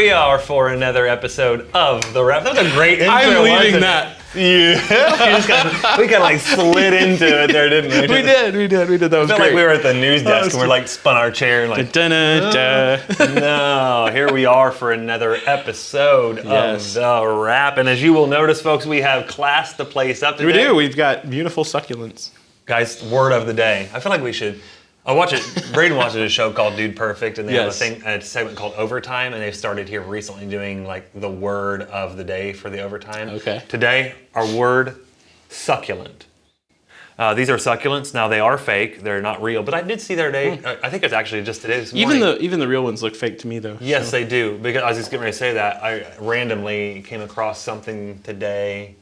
we are for another episode of The Wrap. That was a great intro. I'm leaving that. Yeah. we kind of like slid into it there, didn't we? We did. That was I felt great. like we were at the news desk and we're like spun our chair and like, no, here we are for another episode of The Wrap. And as you will notice, folks, we have classed the place up today. We do. We've got beautiful succulents. Guys, word of the day. I feel like we should... I watch it. Braden watches a show called Dude Perfect, and they have a segment called Overtime, and they've started here recently doing like the word of the day for the overtime. Okay. Today, our word, succulent. These are succulents. Now they are fake; they're not real. But I did see the other day. I think it's actually just today. This morning. Even the real ones look fake to me, though. Yes, they do. Because I was just getting ready to say that I randomly came across something today.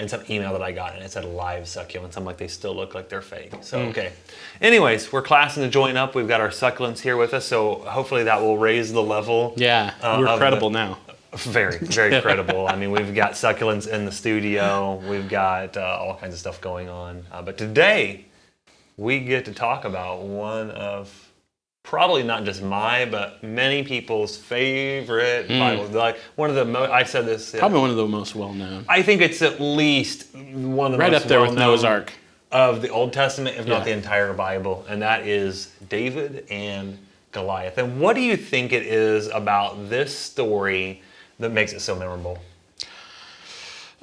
In some email that I got, and it said live succulents. I'm like, they still look like they're fake. So, okay. Anyways, we're classing to join up. We've got our succulents here with us, so hopefully that will raise the level. Yeah, we're credible now. Very, very credible. I mean, we've got succulents in the studio. We've got all kinds of stuff going on. But today, we get to talk about one of probably not just but many people's favorite Bibles. Like one of the most, I said this. Probably one of the most well-known. I think it's at least one of the most most up there with well-known Noah's Ark of the Old Testament, if not the entire Bible, and that is David and Goliath. And what do you think it is about this story that makes it so memorable?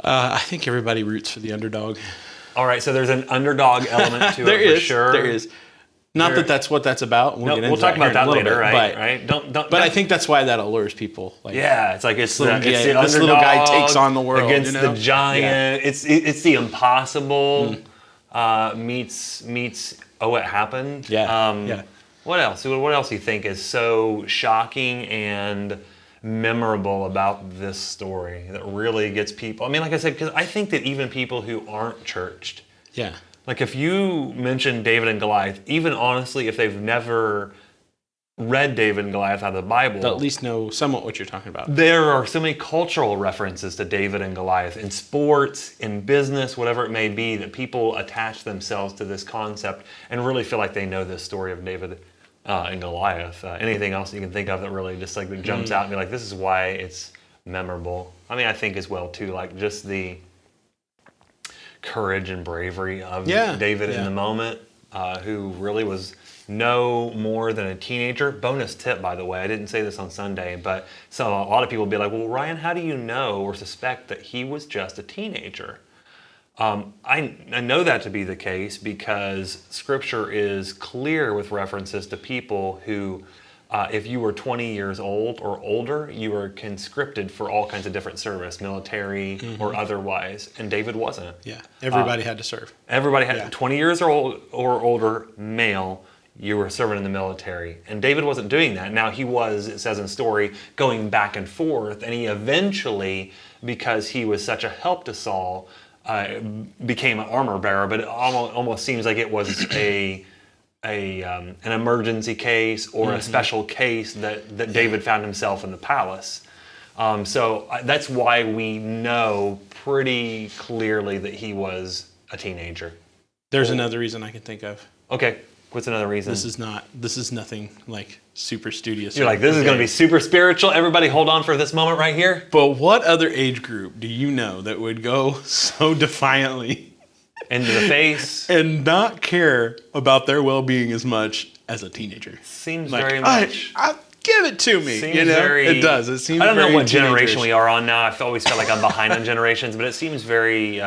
I think everybody roots for the underdog. All right, so there's an underdog element to it for sure. There is. Not that that's what that's about. We'll talk about that later, right? Right? But I think that's why that allures people. Like, it's like it's the this underdog little guy takes on the world against the giant. Yeah. It's the impossible meets it happened. Yeah. What else? What else do you think is so shocking and memorable about this story that really gets people? I mean, like I said, because I think that even people who aren't churched. Yeah. Like if you mention David and Goliath, even honestly, if they've never read David and Goliath out of the Bible, they'll at least know somewhat what you're talking about. There are so many cultural references to David and Goliath in sports, in business, whatever it may be, that people attach themselves to this concept and really feel like they know this story of David and Goliath. Anything else you can think of that really just like that jumps out and be like, this is why it's memorable. I mean, I think as well too, like just the courage and bravery of David in the moment, who really was no more than a teenager. Bonus tip, by the way, I didn't say this on Sunday, but a lot of people will be like, well, Ryan, how do you know or suspect that he was just a teenager? I know that to be the case because Scripture is clear with references to people who, if you were 20 years old or older, you were conscripted for all kinds of different service, military or otherwise, and David wasn't. Yeah, everybody had to serve. Everybody had 20 years or older, male, you were serving in the military. And David wasn't doing that. Now he was, it says in the story, going back and forth, and he eventually, because he was such a help to Saul, became an armor bearer, but it almost seems like it was an emergency case or a special case that David found himself in the palace. So that's why we know pretty clearly that he was a teenager. There's another reason I can think of. Okay, what's another reason? This is nothing like super studious. You're like, this is going to be super spiritual. Everybody hold on for this moment right here. But what other age group do you know that would go so defiantly into the face and not care about their well-being as much as a teenager? Seems like, very much. Give it to me. Seems very. It does. It seems. I don't know what generation we are on now. I always feel like I'm behind on generations, but it seems very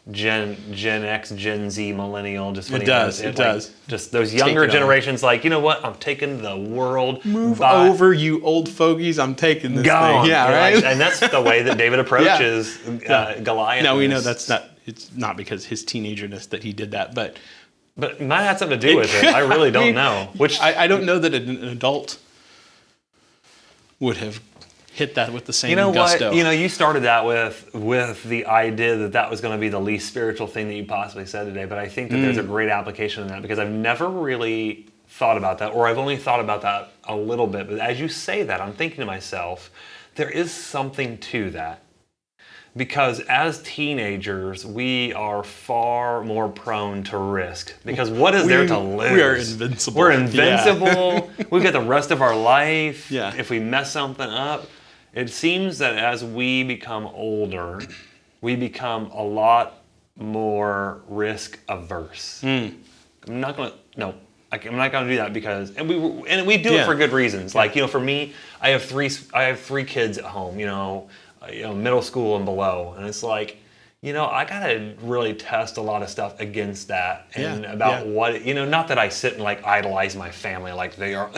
Gen X, Gen Z, millennial. Just it does. It does. Just those younger generations, like, you know what? I'm taking the world. Move over, you old fogies. I'm taking this thing. Yeah, right. And that's the way that David approaches Goliath. Now we know that's not. It's not because his teenagerness that he did that, but it might have something to do with it. I really don't know. Which I don't know that an adult would have hit that with the same gusto. What? You started that with the idea that was going to be the least spiritual thing that you possibly said today, but I think that there's a great application in that because I've never really thought about that, or I've only thought about that a little bit. But as you say that, I'm thinking to myself, there is something to that. Because as teenagers, we are far more prone to risk. Because what is there to lose? We are invincible. We're invincible. We get the rest of our life Yeah. if we mess something up. It seems that as we become older, we become a lot more risk averse. I'm not gonna do that because, and we do it for good reasons. Like, for me, I have three kids at home. Middle school and below, and it's like, I gotta really test a lot of stuff against that, and about what, not that I sit and like idolize my family like they are,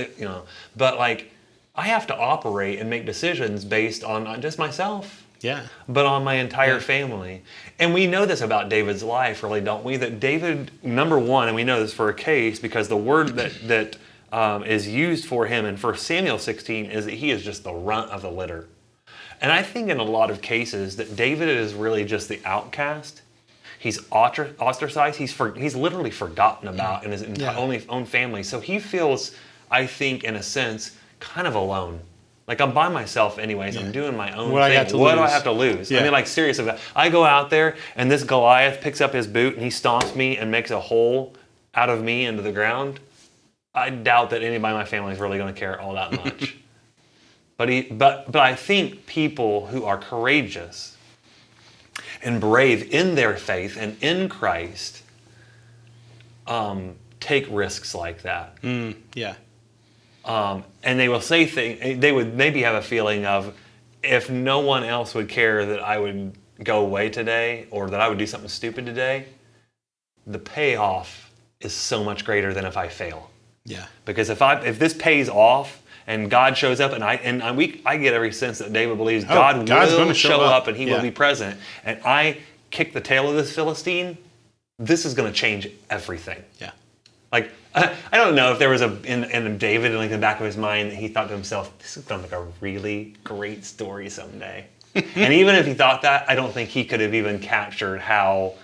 but like I have to operate and make decisions based on not just myself. Yeah. But on my entire family. And we know this about David's life, really, don't we? That David, number one, and we know this for a case, because the word that is used for him in 1 Samuel 16 is that he is just the runt of the litter. And I think in a lot of cases that David is really just the outcast. He's ostracized. He's literally forgotten about in his own family. So he feels, I think, in a sense, kind of alone. Like, I'm by myself anyways. I'm doing my own thing. What do I have to lose? Yeah. I mean, like, seriously, I go out there and this Goliath picks up his boot and he stomps me and makes a hole out of me into the ground. I doubt that anybody in my family is really going to care all that much. But I think people who are courageous and brave in their faith and in Christ take risks like that. Yeah. And they will say things, they would maybe have a feeling of, if no one else would care that I would go away today or that I would do something stupid today, the payoff is so much greater than if I fail. Yeah. Because if this pays off and God shows up, and I get every sense that David believes God's will to show up and he will be present, and I kick the tail of this Philistine, this is going to change everything. Yeah. Like, I don't know if there was in David, like in the back of his mind, he thought to himself, this is going to make a really great story someday. And even if he thought that, I don't think he could have even captured how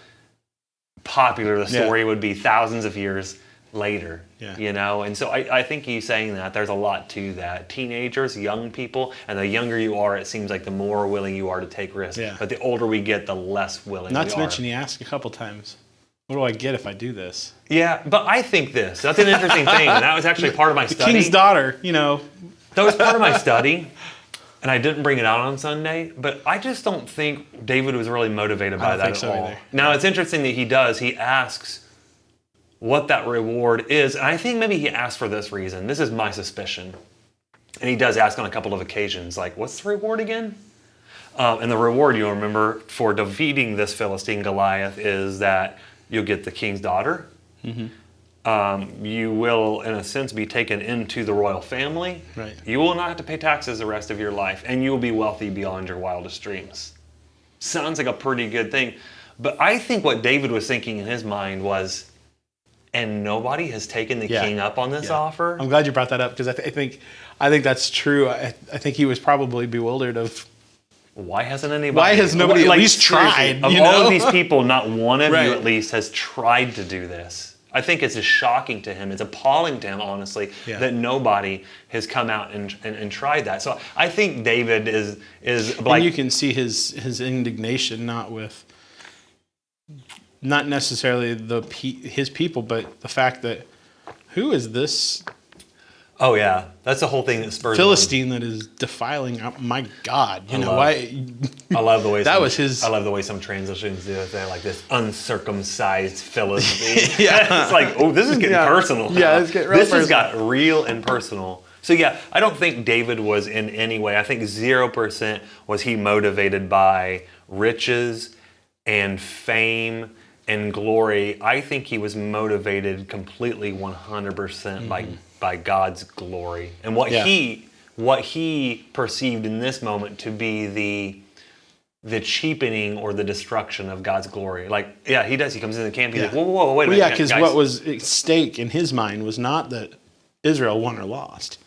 popular the story would be thousands of years later. Yeah. And so I think he's saying that there's a lot to that. Teenagers, young people, and the younger you are, it seems like the more willing you are to take risks. Yeah. But the older we get, the less willing we are. Not to mention, he asked a couple times, what do I get if I do this? Yeah, but I think that's an interesting thing, and that was actually part of my study. King's daughter, That was part of my study, and I didn't bring it out on Sunday, but I just don't think David was really motivated by that at all. Either. Now, it's interesting that he asks what that reward is, and I think maybe he asked for this reason. This is my suspicion. And he does ask on a couple of occasions, like, what's the reward again? And the reward, you'll remember, for defeating this Philistine Goliath is that you'll get the king's daughter. Mm-hmm. You will, in a sense, be taken into the royal family. Right. You will not have to pay taxes the rest of your life, and you will be wealthy beyond your wildest dreams. Sounds like a pretty good thing. But I think what David was thinking in his mind was, and nobody has taken the king up on this offer? I'm glad you brought that up, because I think that's true. I think he was probably bewildered of, why hasn't anybody? Why has nobody at least tried? Of all of these people, not one of you at least has tried to do this. I think it's just shocking to him. It's appalling to him, honestly, that nobody has come out and tried that. So I think David is like... And you can see his indignation, not necessarily his people, but the fact that, who is this... Oh yeah, that's the whole thing that spurs Philistine that is defiling. My God, why? I love the way that was his. I love the way some translations do it. They're like this uncircumcised Philistine. It's like, oh, this is getting personal. Yeah, it's getting real personal. Has got real and personal. So yeah, I don't think David was in any way. I think 0% was he motivated by riches and fame and glory. I think he was motivated completely 100% by God's glory and what he perceived in this moment to be the cheapening or the destruction of God's glory. Like, he does. He comes in the camp. He's like, whoa, wait a minute. Yeah, because what was at stake in his mind was not that Israel won or lost.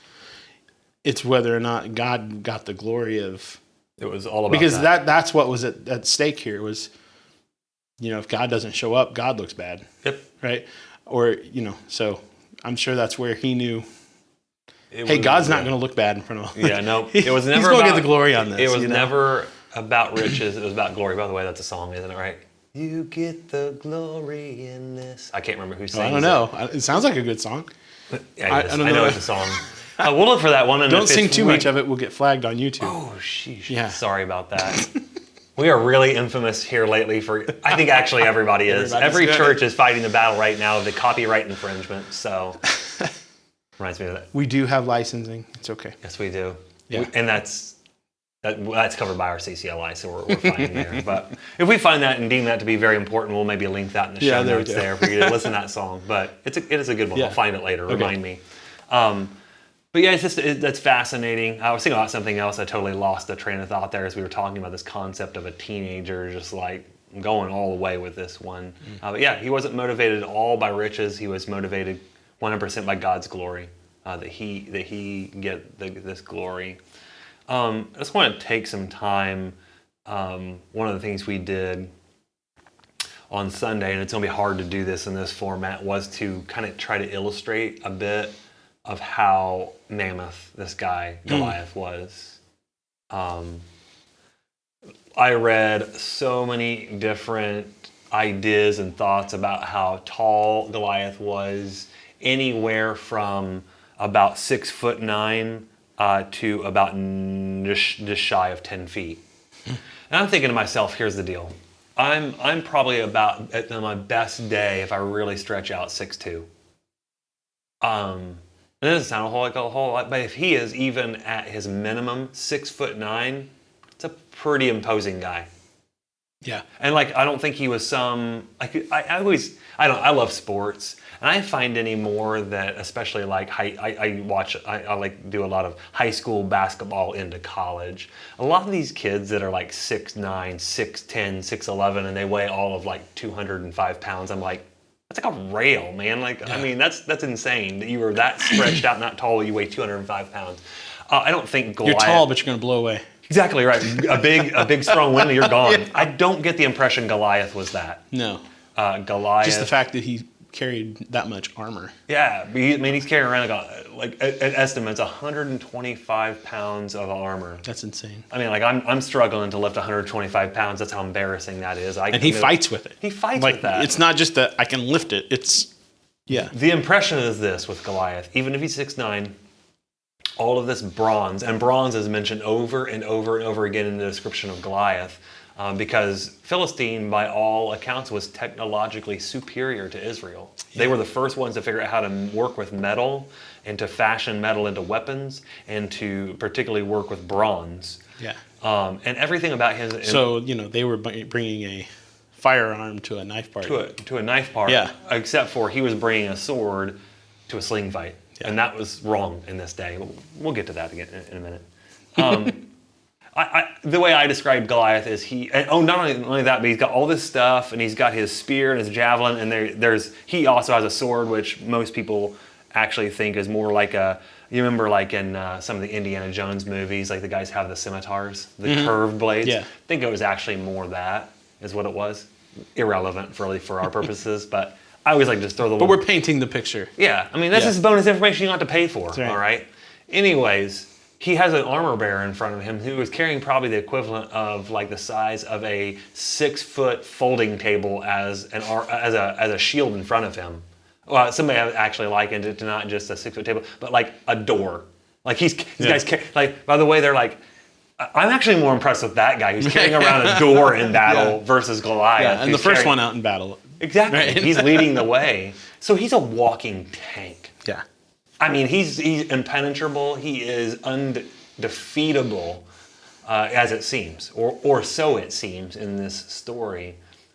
It's whether or not God got the glory of. It was all about because that's what was at stake here was. If God doesn't show up, God looks bad. Yep. Right? Or, so I'm sure that's where he knew, God's not going to look bad in front of him. Yeah, no. It was never he's going to get the glory on this. It was never about riches. It was about glory. By the way, that's a song, isn't it? Right? You get the glory in this. I can't remember who sings I don't know. It sounds like a good song. Yeah, I don't know. I know it's a song. We'll look for that one. And Don't sing too much of it. We'll get flagged on YouTube. Oh, sheesh. Yeah. Sorry about that. We are really infamous here lately for, I think actually everybody is. Every church is fighting the battle right now of the copyright infringement. So, reminds me of that. We do have licensing. It's okay. Yes, we do. Yeah. And that's covered by our CCLI, so we're fine there. But if we find that and deem that to be very important, we'll maybe link that in the show notes there for you to listen to that song. But it is a good one. Yeah. I'll find it later. Remind me. But yeah, that's fascinating. I was thinking about something else. I totally lost the train of thought there as we were talking about this concept of a teenager just like going all the way with this one. But yeah, he wasn't motivated all by riches. He was motivated 100% by God's glory, that he get this glory. I just want to take some time. One of the things we did on Sunday, and it's going to be hard to do this in this format, was to kind of try to illustrate a bit of how mammoth this guy Goliath was. I read so many different ideas and thoughts about how tall Goliath was, anywhere from about 6'9" to about just shy of 10 feet. And I'm thinking to myself, here's the deal. I'm probably about at my best day, if I really stretch out, 6'2". It doesn't sound a whole lot, but if he is even at his minimum 6'9", it's a pretty imposing guy. Yeah. And like, I don't think he was some, like, I love sports, and I find anymore that, especially like I like do a lot of high school basketball into college. A lot of these kids that are like 6'9", 6'10", 6'11", and they weigh all of like 205 pounds. I'm like, that's like a rail, man. Like, yeah. I mean, that's insane that you were that stretched out and that tall. You weigh 205 pounds. I don't think Goliath. You're tall, but you're going to blow away. Exactly right. A big strong wind, you're gone. Yeah. I don't get the impression Goliath was that. No. Goliath. Just the fact that he carried that much armor. Yeah, he's carrying around like an estimate's 125 pounds of armor. That's insane. I mean, like I'm struggling to lift 125 pounds. That's how embarrassing that is. And he fights with it. He fights like, with that. It's not just that I can lift it. It's, yeah. The impression is this with Goliath. Even if he's 6'9", all of this bronze, and bronze is mentioned over and over and over again in the description of Goliath, because Philistine, by all accounts, was technologically superior to Israel. Yeah. They were the first ones to figure out how to work with metal and to fashion metal into weapons and to particularly work with bronze. Yeah. And everything about his... So, they were bringing a firearm to a knife party. To a knife party. Yeah. Except for he was bringing a sword to a sling fight. Yeah. And that was wrong in this day. We'll get to that again in a minute. The way I describe Goliath is not only that, but he's got all this stuff, and he's got his spear and his javelin, and he also has a sword, which most people actually think is more like you remember like in some of the Indiana Jones movies, like the guys have the scimitars, the curved blades. Yeah. I think it was actually more that is what it was. Irrelevant for our purposes, but I always like to just throw the... But we're painting the picture. Yeah, I mean, that's just bonus information you don't have to pay for, right. All right? Anyways... He has an armor bearer in front of him who is carrying probably the equivalent of like the size of a 6-foot folding table as a shield in front of him. Well, somebody actually likened it to not just a 6-foot table, but like a door. Like these guys like. By the way, they're like. I'm actually more impressed with that guy who's carrying around a door in battle versus Goliath. Yeah, and the first one out in battle. Exactly. Right? He's leading the way, so he's a walking tank. Yeah. I mean, he's impenetrable. He is undefeatable, as it seems, or so it seems in this story.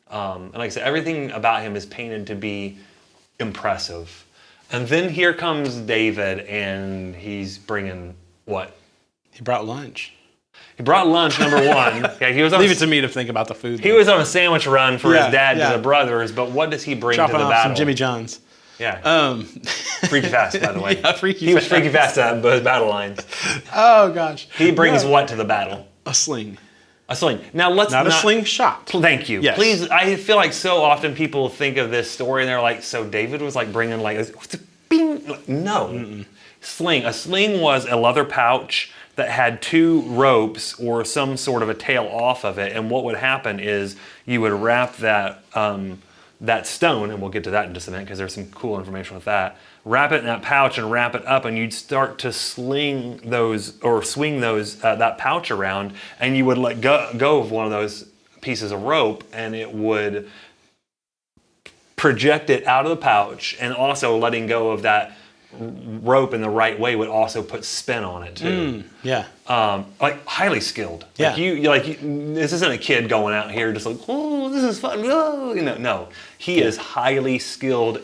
And like I said, everything about him is painted to be impressive. And then here comes David, and he's bringing what? He brought lunch. He brought lunch, number one. Yeah, he was on Leave it to me to think about the food. He was on a sandwich run for his dad to the brothers, but what does he bring to the battle? Some Jimmy John's. Yeah. Freaky fast, by the way. Yeah, he was freaky fast at those battle lines. Oh, gosh. He brings what to the battle? A sling. A sling. Now, let's not... a slingshot. Thank you. Yes. Please, I feel like so often people think of this story and they're like, so David was like bringing like... Bing. No. Mm-mm. Sling. A sling was a leather pouch that had 2 ropes or some sort of a tail off of it. And what would happen is you would wrap that stone, and we'll get to that in just a minute because there's some cool information with that. Wrap it in that pouch and wrap it up, and you'd start to sling those or swing those that pouch around, and you would let go of one of those pieces of rope, and it would project it out of the pouch. And also letting go of that rope in the right way would also put spin on it too. Like highly skilled. Yeah. This isn't a kid going out here just like, oh, this is fun. Oh, no, he is highly skilled,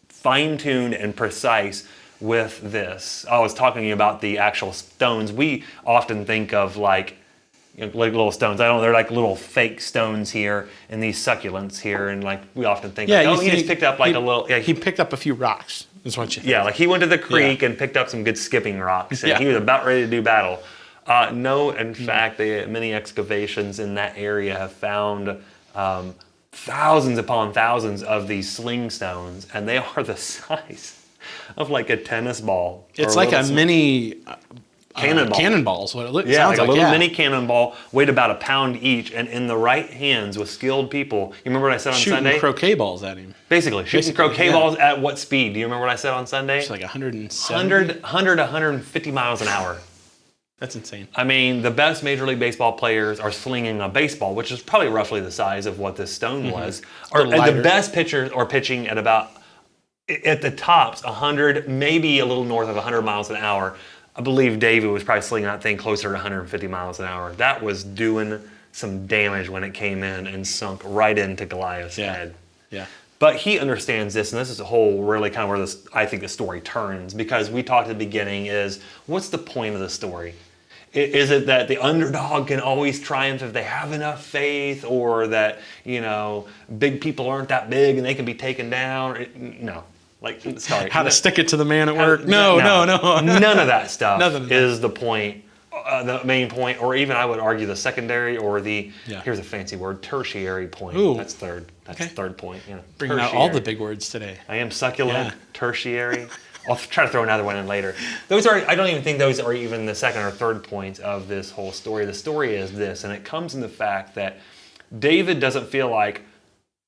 fine-tuned, and precise with this. I was talking to you about the actual stones. We often think of like little stones. They're like little fake stones here, and these succulents here, and like we often think, he just picked up like a little. Yeah, he picked up a few rocks. Is what you think. Yeah, like he went to the creek and picked up some good skipping rocks, and he was about ready to do battle. No, in fact, many excavations in that area have found thousands upon thousands of these sling stones, and they are the size of like a tennis ball. It's like a mini cannonballs. What it looks sounds like a little mini cannonball, weighed about 1 pound each, and in the right hands with skilled people. You remember what I said on Sunday? Shooting croquet balls at him. Basically, shooting croquet balls at what speed? Do you remember what I said on Sunday? It's like 170? 150 miles an hour. That's insane. I mean, the best Major League Baseball players are slinging a baseball, which is probably roughly the size of what this stone was. And the best pitchers are pitching at about, at the tops, 100, maybe a little north of 100 miles an hour. I believe David was probably slinging that thing closer to 150 miles an hour. That was doing some damage when it came in and sunk right into Goliath's head. Yeah. But he understands this, and this is a whole really kind of where I think the story turns, because we talked at the beginning is, what's the point of the story? Is it that the underdog can always triumph if they have enough faith, or that, big people aren't that big and they can be taken down? No. How to stick it to the man at work? No. None of that stuff is the point, the main point, or even I would argue the secondary or the, here's a fancy word, tertiary point. Ooh. That's third. That's third point. Bringing out all the big words today. I am succulent, tertiary. I'll try to throw another one in later. I don't even think those are even the second or third points of this whole story. The story is this, and it comes in the fact that David doesn't feel like,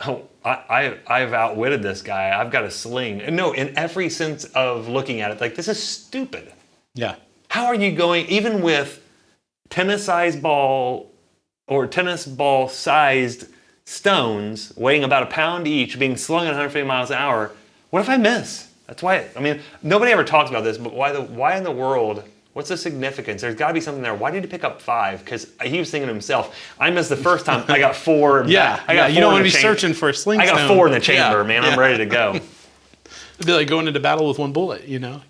oh, I've outwitted this guy. I've got a sling. And no, in every sense of looking at it, like, this is stupid. Yeah. How are you going, even with tennis-sized ball or tennis ball-sized stones weighing about 1 pound each, being slung at 150 miles an hour, what if I miss? That's why, nobody ever talks about this, but why in the world, what's the significance? There's got to be something there. Why did he pick up 5? Because he was thinking to himself, I missed the first time, I got 4. You don't want to be searching for a sling stone. I got 4 in the chamber, man. I'm ready to go. It'd be like going into battle with 1 bullet,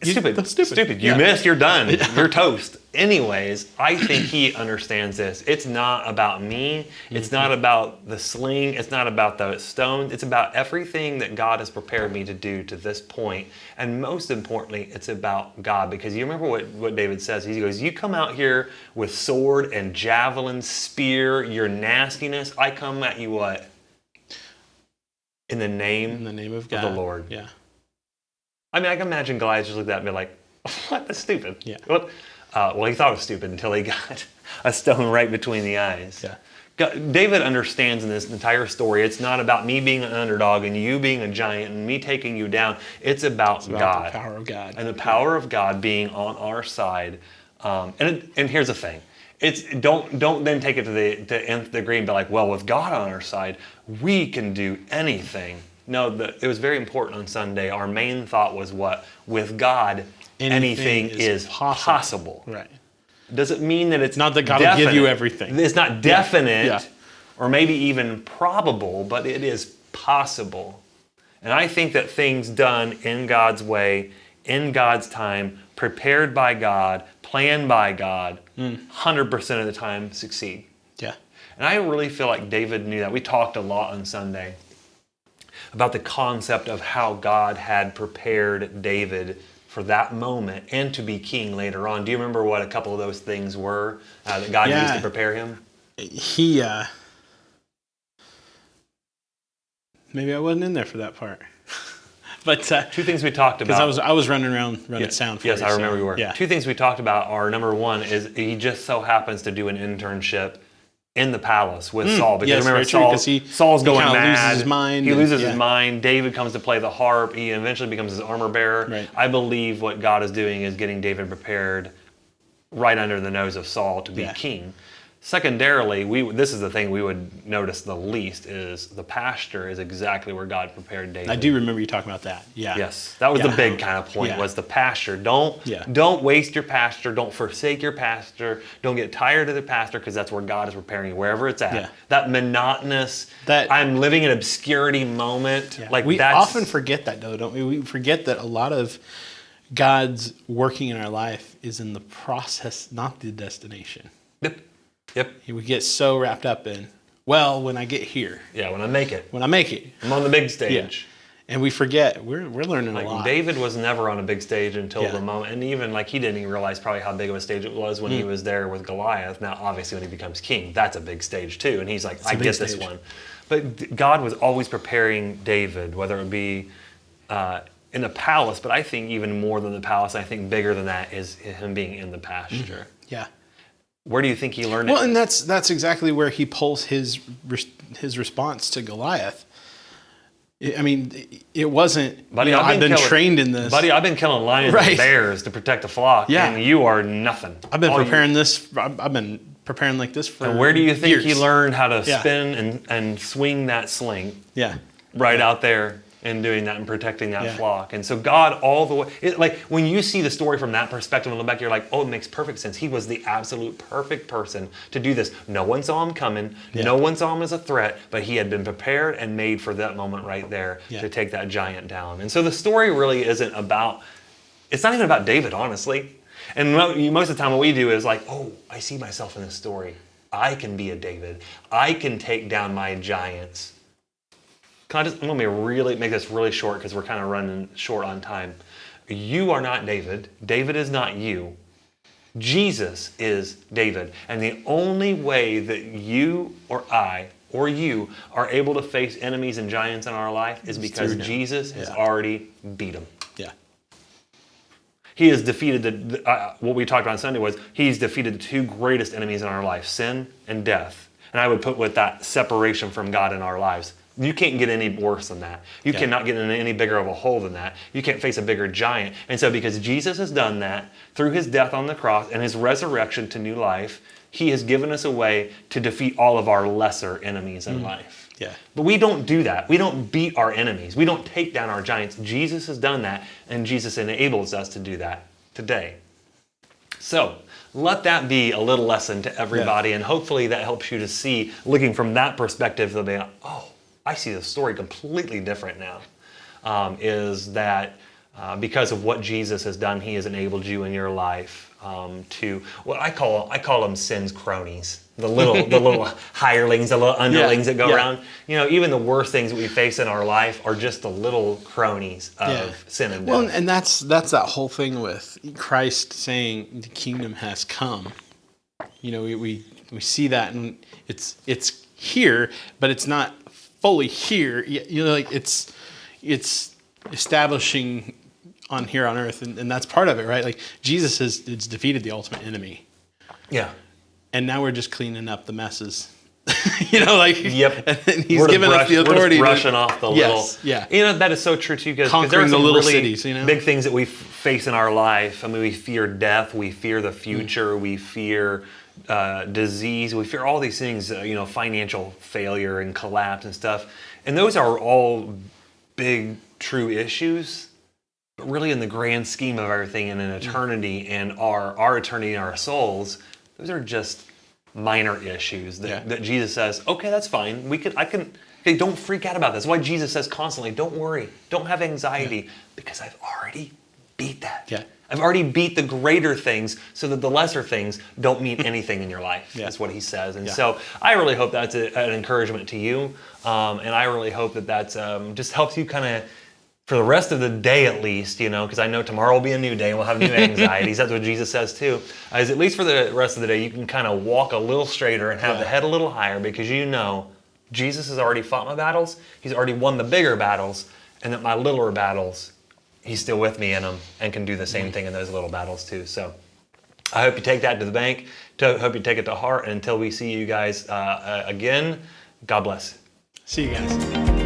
Stupid. You missed, you're done. You're toast. Anyways, I think he understands this. It's not about me. It's not about the sling. It's not about the stones. It's about everything that God has prepared me to do to this point. And most importantly, it's about God. Because you remember what David says. He goes, you come out here with sword and javelin, spear, your nastiness. I come at you what? In the name of God. Of the Lord. Yeah. I can imagine Goliath just looked at that and be like, what? That's stupid. Yeah. Well, he thought it was stupid until he got a stone right between the eyes. Yeah. David understands in this entire story, it's not about me being an underdog and you being a giant and me taking you down. It's about God. The power of God. And the power of God being on our side. And here's the thing. Don't then take it to the nth degree and be like, well, with God on our side, we can do anything. No, it was very important on Sunday. Our main thought was what? With God, anything is possible. Right. Does it mean that it's not that God will give you everything? It's not definite or maybe even probable, but it is possible. And I think that things done in God's way, in God's time, prepared by God, planned by God, 100% of the time succeed. Yeah. And I really feel like David knew that. We talked a lot on Sunday about the concept of how God had prepared David for that moment and to be king later on. Do you remember what a couple of those things were that God used to prepare him? Maybe I wasn't in there for that part. But Two things we talked about. because I was running around running sound for Yes, you, I remember you were. Yeah. Two things we talked about are, number one is he just so happens to do an internship in the palace with Saul. Because yes, remember, very true, 'cause Saul's he going kinda mad. loses his mind He and- loses yeah. his mind. David comes to play the harp. He eventually becomes his armor bearer. Right. I believe what God is doing is getting David prepared right under the nose of Saul to be Yeah. king. Secondarily, this is the thing we would notice the least is the pasture is exactly where God prepared David. I do remember you talking about that. Yeah. Yes, that was Yeah. the big kind of point, Yeah. was the pasture. Don't Yeah. waste your pasture. Don't forsake your pasture. Don't get tired of the pasture, because that's where God is preparing you, wherever it's at. Yeah. That monotonous, That- I'm living in obscurity moment. Yeah. Like we that's, often forget that, though, don't we? We forget that a lot of God's working in our life is in the process, not the destination. Yep. We get so wrapped up in, well, when I get here, Yeah, when I make it. when I make it. I'm on the big stage. And we forget, we're learning a lot. Like David was never on a big stage until Yeah. the moment, and even like he didn't even realize probably how big of a stage it was when he was there with Goliath. Now, obviously, when he becomes king, that's a big stage too, and he's like, I big get this stage. one. But God was always preparing David, whether it be in the palace, but I think even more than the palace, I think bigger than that is him being in the pasture. Yeah. Where do you think he learned Well, it? and that's exactly where he pulls his response to Goliath. I mean, it wasn't, Buddy, I've been trained in this. Buddy, I've been killing lions and Right. bears to protect the flock, Yeah. and you are nothing. I've been All you- preparing this. I've been preparing like this for And where do you think years. he learned how to Yeah. spin and swing that sling? Yeah. Right out there and doing that and protecting that Yeah. flock. And so God all the way, like when you see the story from that perspective and look back, you're like, oh, it makes perfect sense. He was the absolute perfect person to do this. No one saw him coming. Yeah. No one saw him as a threat, but he had been prepared and made for that moment right there Yeah. to take that giant down. And so the story really isn't about, it's not even about David, honestly. And most of the time what we do is like, oh, I see myself in this story. I can be a David. I can take down my giants. I'm going to really make this really short because we're kind of running short on time. You are not David. David is not you. Jesus is David. And the only way that you or I or you are able to face enemies and giants in our life is because through him. Jesus has Yeah. already beat them. Yeah. He has defeated what we talked about on Sunday was he's defeated the two greatest enemies in our life, sin and death. And I would put with that separation from God in our lives. You can't get any worse than that. You Yeah. cannot get in any bigger of a hole than that. You can't face a bigger giant. And so because Jesus has done that through his death on the cross and his resurrection to new life, he has given us a way to defeat all of our lesser enemies in life. Yeah. But we don't do that. We don't beat our enemies. We don't take down our giants. Jesus has done that, and Jesus enables us to do that today. So let that be a little lesson to everybody, and hopefully that helps you to see, looking from that perspective, they'll be like, oh, I see the story completely different now. Is that because of what Jesus has done, he has enabled you in your life to what I call them sin's cronies. The little hirelings, the little underlings that go around. You know, even the worst things that we face in our life are just the little cronies of sin and death. Well, and that's that whole thing with Christ saying the kingdom has come. You know, we see that, and it's here, but it's not fully here. You know, like it's establishing on here on earth, and that's part of it, right? Like Jesus has defeated the ultimate enemy. Yeah. And now we're just cleaning up the messes. You know, like, Yep. And he's given us the authority We're just brushing off the little. Yeah. You know, that is so true too, because there are Conquering some the little really cities, you know? big things that we face in our life. I mean, we fear death, we fear the future, we fear disease, we fear all these things. You know, financial failure and collapse and stuff, and those are all big, true issues. But really, in the grand scheme of everything, and in eternity and our eternity and our souls, those are just minor issues that Jesus says, okay, that's fine. Okay, don't freak out about this. That's why Jesus says constantly, don't worry, don't have anxiety, because I've already beat that. Yeah. I've already beat the greater things so that the lesser things don't mean anything in your life. That's what he says. And so I really hope that's an encouragement to you. And I really hope that that's just helps you kind of, for the rest of the day at least, you know, because I know tomorrow will be a new day and we'll have new anxieties. That's what Jesus says too. Is at least for the rest of the day, you can kind of walk a little straighter and have the head a little higher, because you know Jesus has already fought my battles. He's already won the bigger battles. and that my littler battles, he's still with me in them and can do the same thing in those little battles too. So I hope you take that to the bank. Hope you take it to heart. And until we see you guys again, God bless. See you guys.